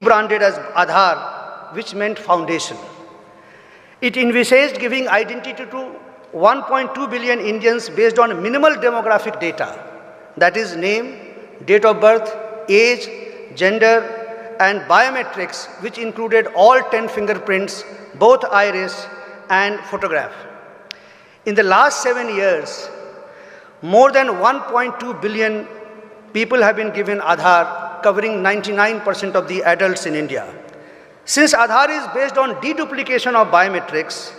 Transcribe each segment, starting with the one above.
rebranded as Aadhaar, which meant foundation. It envisaged giving identity to 1.2 billion Indians based on minimal demographic data, that is name, date of birth, age, gender, and biometrics, which included all 10 fingerprints, both iris and photograph. In the last 7 years, more than 1.2 billion people have been given Aadhaar, covering 99% of the adults in India. Since Aadhaar is based on deduplication of biometrics,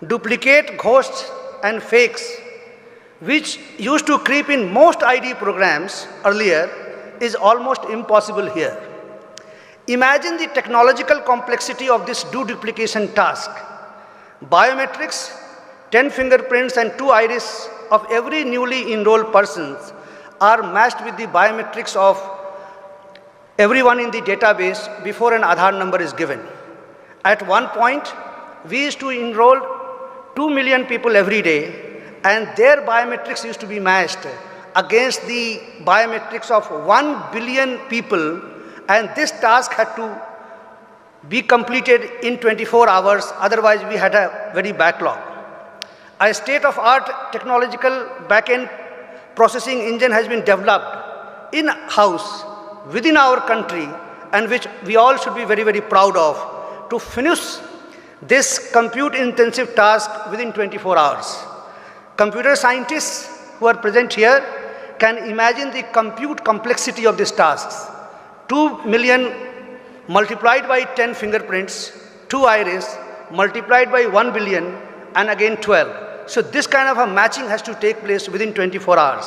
duplicate, ghosts, and fakes, which used to creep in most ID programs earlier, is almost impossible here. Imagine the technological complexity of this deduplication task. Biometrics, 10 fingerprints and 2 iris of every newly enrolled person are matched with the biometrics of everyone in the database before an Aadhaar number is given. At one point, we used to enroll 2 million people every day, and their biometrics used to be matched against the biometrics of 1 billion people, and this task had to be completed in 24 hours, otherwise we had a very backlog. A state-of-art technological back-end processing engine has been developed in-house within our country, and which we all should be very, very proud of, to finish this compute-intensive task within 24 hours. Computer scientists who are present here can imagine the compute complexity of these tasks. 2 million multiplied by 10 fingerprints, 2 iris, multiplied by 1 billion, and again 12. So this kind of a matching has to take place within 24 hours.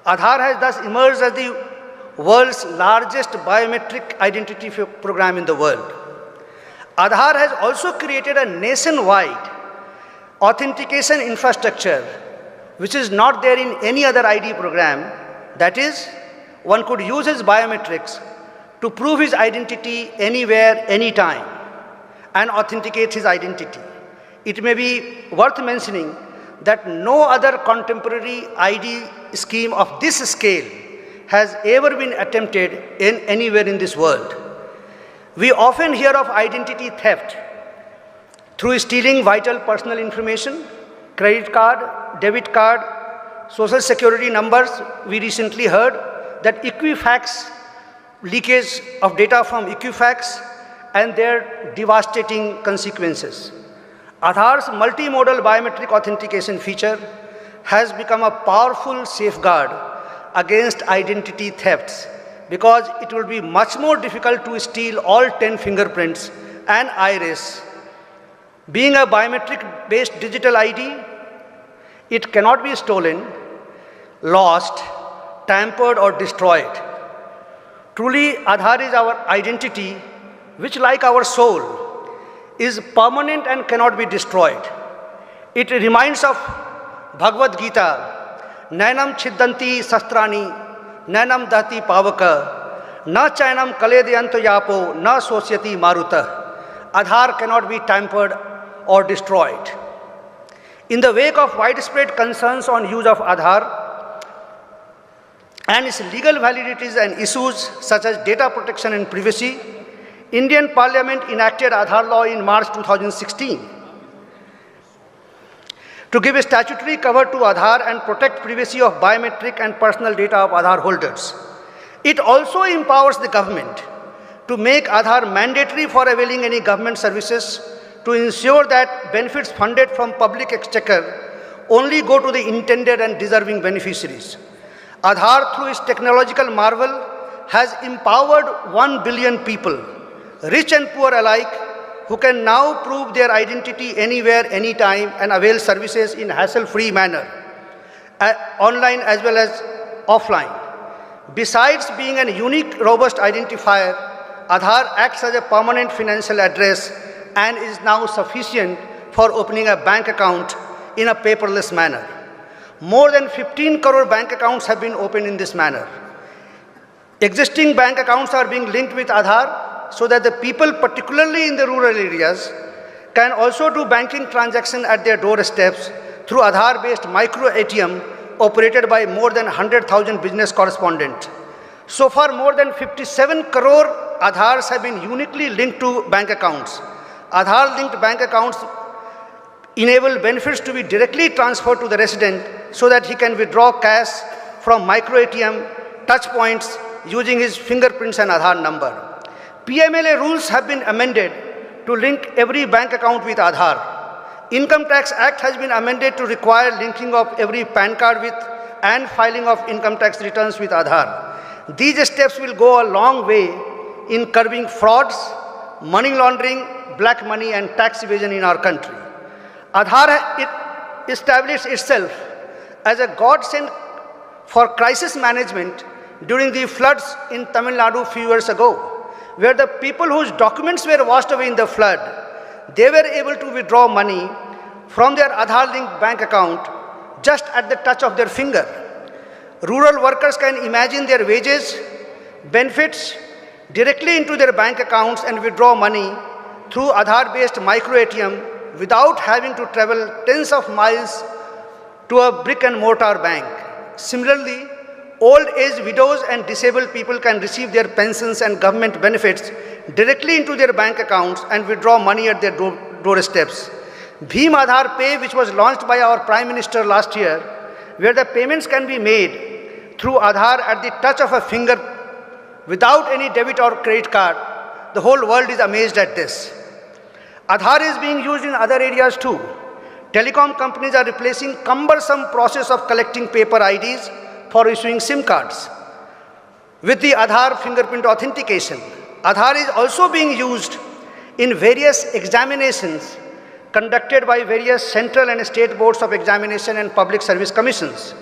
Aadhaar has thus emerged as the world's largest biometric identity program in the world. Aadhaar has also created a nationwide authentication infrastructure which is not there in any other ID program. That is, one could use his biometrics to prove his identity anywhere, anytime, and authenticate his identity. It may be worth mentioning that no other contemporary ID scheme of this scale has ever been attempted in anywhere in this world. We often hear of identity theft through stealing vital personal information, credit card, debit card, social security numbers. We recently heard that Equifax, leakage of data from Equifax and their devastating consequences. Aadhaar's multimodal biometric authentication feature has become a powerful safeguard against identity thefts, because it will be much more difficult to steal all 10 fingerprints and iris. Being a biometric-based digital ID, it cannot be stolen, lost, tampered, or destroyed. Truly, Aadhaar is our identity, which, like our soul, is permanent and cannot be destroyed. It reminds of Bhagavad Gita, Nainam Chiddanti Sastrani, Nainam Dati Pavaka, Na Chainam Kaledyanto Yapo, Na Sosyati Maruta. Aadhaar cannot be tampered or destroyed. In the wake of widespread concerns on use of Aadhaar and its legal validities and issues such as data protection and privacy, Indian Parliament enacted Aadhaar law in March 2016 to give a statutory cover to Aadhaar and protect privacy of biometric and personal data of Aadhaar holders. It also empowers the government to make Aadhaar mandatory for availing any government services, to ensure that benefits funded from public exchequer only go to the intended and deserving beneficiaries. Aadhaar, through its technological marvel, has empowered 1 billion people, rich and poor alike, who can now prove their identity anywhere, anytime, and avail services in hassle-free manner, online as well as offline. Besides being a unique, robust identifier, Aadhaar acts as a permanent financial address and is now sufficient for opening a bank account in a paperless manner. More than 15 crore bank accounts have been opened in this manner. Existing bank accounts are being linked with Aadhaar so that the people, particularly in the rural areas, can also do banking transactions at their doorsteps through Aadhaar-based micro ATM operated by more than 100,000 business correspondents. So far, more than 57 crore Aadhars have been uniquely linked to bank accounts. Aadhaar-linked bank accounts enable benefits to be directly transferred to the resident so that he can withdraw cash from micro-ATM touch points using his fingerprints and Aadhaar number. PMLA rules have been amended to link every bank account with Aadhaar. Income Tax Act has been amended to require linking of every PAN card with and filing of income tax returns with Aadhaar. These steps will go a long way in curbing frauds, money laundering, black money and tax evasion in our country. Aadhaar established itself as a godsend for crisis management during the floods in Tamil Nadu a few years ago, where the people whose documents were washed away in the flood, they were able to withdraw money from their Aadhaar-linked bank account just at the touch of their finger. Rural workers can imagine their wages, benefits directly into their bank accounts and withdraw money through Aadhaar-based micro-ATM without having to travel tens of miles to a brick-and-mortar bank. Similarly, old-age widows and disabled people can receive their pensions and government benefits directly into their bank accounts and withdraw money at their doorsteps. Bhim Aadhaar Pay, which was launched by our Prime Minister last year, where the payments can be made through Aadhaar at the touch of a finger without any debit or credit card. The whole world is amazed at this. Aadhaar is being used in other areas too. Telecom companies are replacing cumbersome process of collecting paper IDs for issuing SIM cards with the Aadhaar fingerprint authentication. Aadhaar is also being used in various examinations conducted by various central and state boards of examination and public service commissions.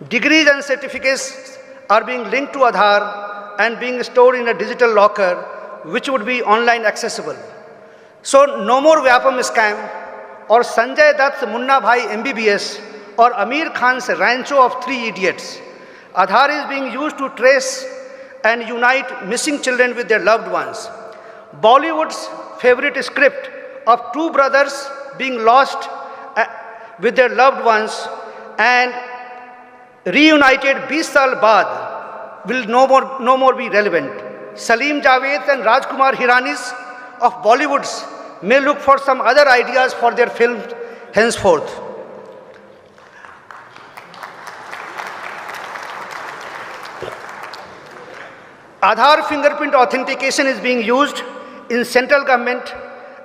Degrees and certificates are being linked to Aadhaar and being stored in a digital locker which would be online accessible. So no more Vyapam scam or Sanjay Dutt's Munna Bhai MBBS or Amir Khan's Rancho of Three Idiots. Aadhaar is being used to trace and unite missing children with their loved ones. Bollywood's favorite script of two brothers being lost with their loved ones and reunited 20 saal baad will no more be relevant. Salim Javed and Rajkumar Hiranis of Bollywoods may look for some other ideas for their films henceforth. Aadhaar fingerprint authentication is being used in central government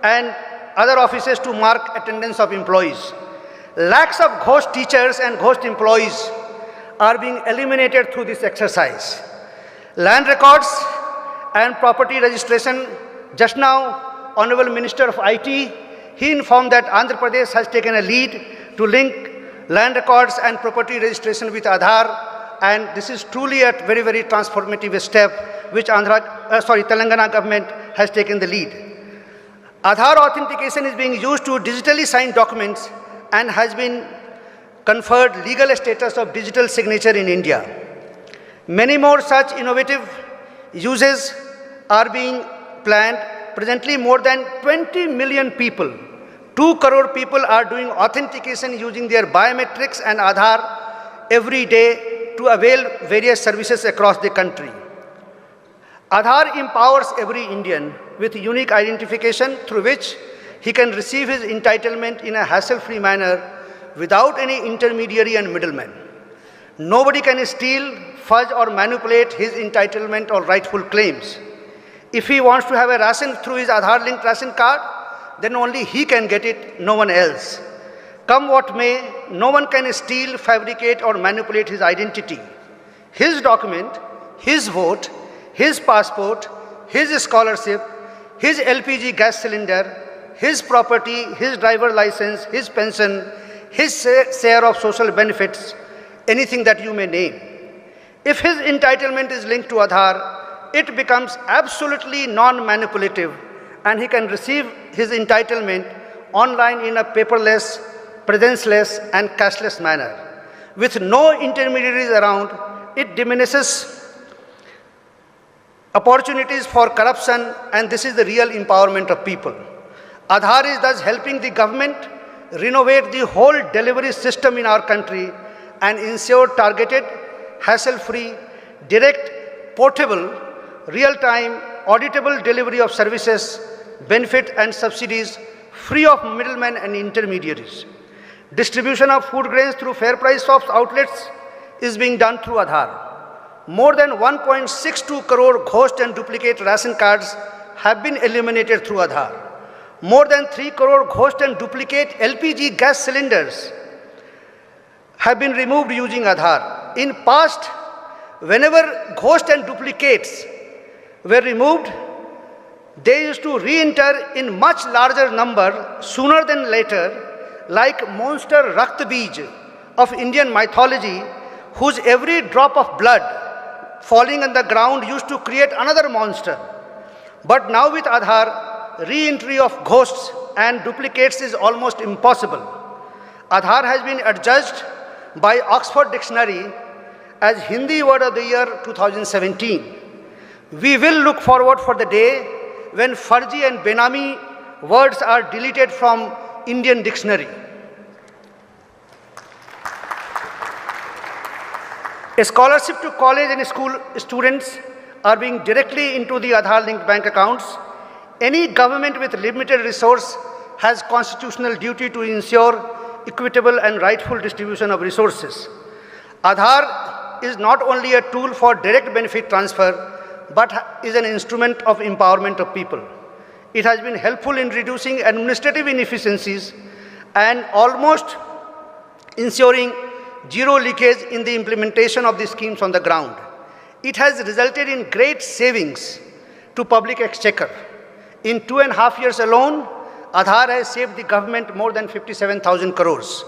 and other offices to mark attendance of employees. Lakhs of ghost teachers and ghost employees are being eliminated through this exercise. Land records and property registration. Just now, Honorable Minister of IT, he informed that Andhra Pradesh has taken a lead to link land records and property registration with Aadhaar, and this is truly a very, very transformative step which Telangana government has taken the lead. Aadhaar authentication is being used to digitally sign documents and has been conferred legal status of digital signature in India. Many more such innovative uses are being planned. Presently, more than 20 million people, 2 crore people are doing authentication using their biometrics and Aadhaar every day to avail various services across the country. Aadhaar empowers every Indian with unique identification through which he can receive his entitlement in a hassle-free manner without any intermediary and middleman. Nobody can steal, fudge or manipulate his entitlement or rightful claims. If he wants to have a ration through his Aadhaar-linked ration card, then only he can get it, no one else. Come what may, no one can steal, fabricate or manipulate his identity. His document, his vote, his passport, his scholarship, his LPG gas cylinder, his property, his driver license, his pension, his share of social benefits, anything that you may name. If his entitlement is linked to Aadhaar, it becomes absolutely non-manipulative and he can receive his entitlement online in a paperless, presenceless and cashless manner. With no intermediaries around, it diminishes opportunities for corruption, and this is the real empowerment of people. Aadhaar is thus helping the government renovate the whole delivery system in our country and ensure targeted, hassle-free, direct, portable, real-time auditable delivery of services, benefit and subsidies free of middlemen and intermediaries. Distribution of food grains through fair price shops outlets is being done through Aadhaar. More than 1.62 crore ghost and duplicate ration cards have been eliminated through Aadhaar. More than 3 crore ghost and duplicate LPG gas cylinders have been removed using Aadhaar. In past, whenever ghost and duplicates were removed, they used to re-enter in much larger number sooner than later, like monster Rakt Bij of Indian mythology, whose every drop of blood falling on the ground used to create another monster. But now with Aadhaar, re-entry of ghosts and duplicates is almost impossible. Aadhaar has been adjudged by Oxford Dictionary as Hindi Word of the Year 2017. We will look forward for the day when Farji and Benami words are deleted from Indian dictionary. A scholarship to college and school students are being directly into the Aadhaar-linked bank accounts. Any government with limited resource has constitutional duty to ensure equitable and rightful distribution of resources. Aadhaar is not only a tool for direct benefit transfer, but is an instrument of empowerment of people. It has been helpful in reducing administrative inefficiencies and almost ensuring zero leakage in the implementation of the schemes on the ground. It has resulted in great savings to public exchequer. In 2.5 years alone, Aadhaar has saved the government more than 57,000 crores.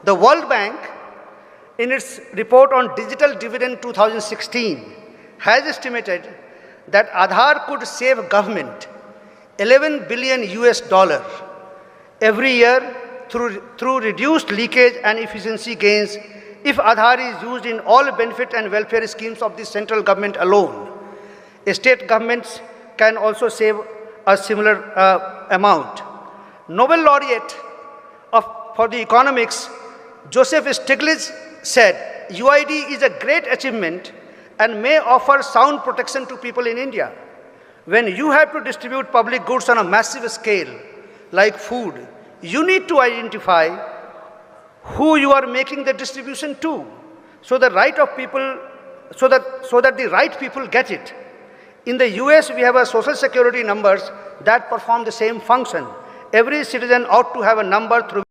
The World Bank, in its report on Digital Dividend 2016, has estimated that Aadhaar could save government $11 billion every year through reduced leakage and efficiency gains if Aadhaar is used in all benefit and welfare schemes of the central government alone. State governments can also save a similar amount. Nobel laureate for the economics, Joseph Stiglitz, said, UID is a great achievement and may offer sound protection to people in India. When you have to distribute public goods on a massive scale, like food, you need to identify who you are making the distribution to, so the right of people, so that the right people get it. In the US, we have a social security numbers that perform the same function. Every citizen ought to have a number through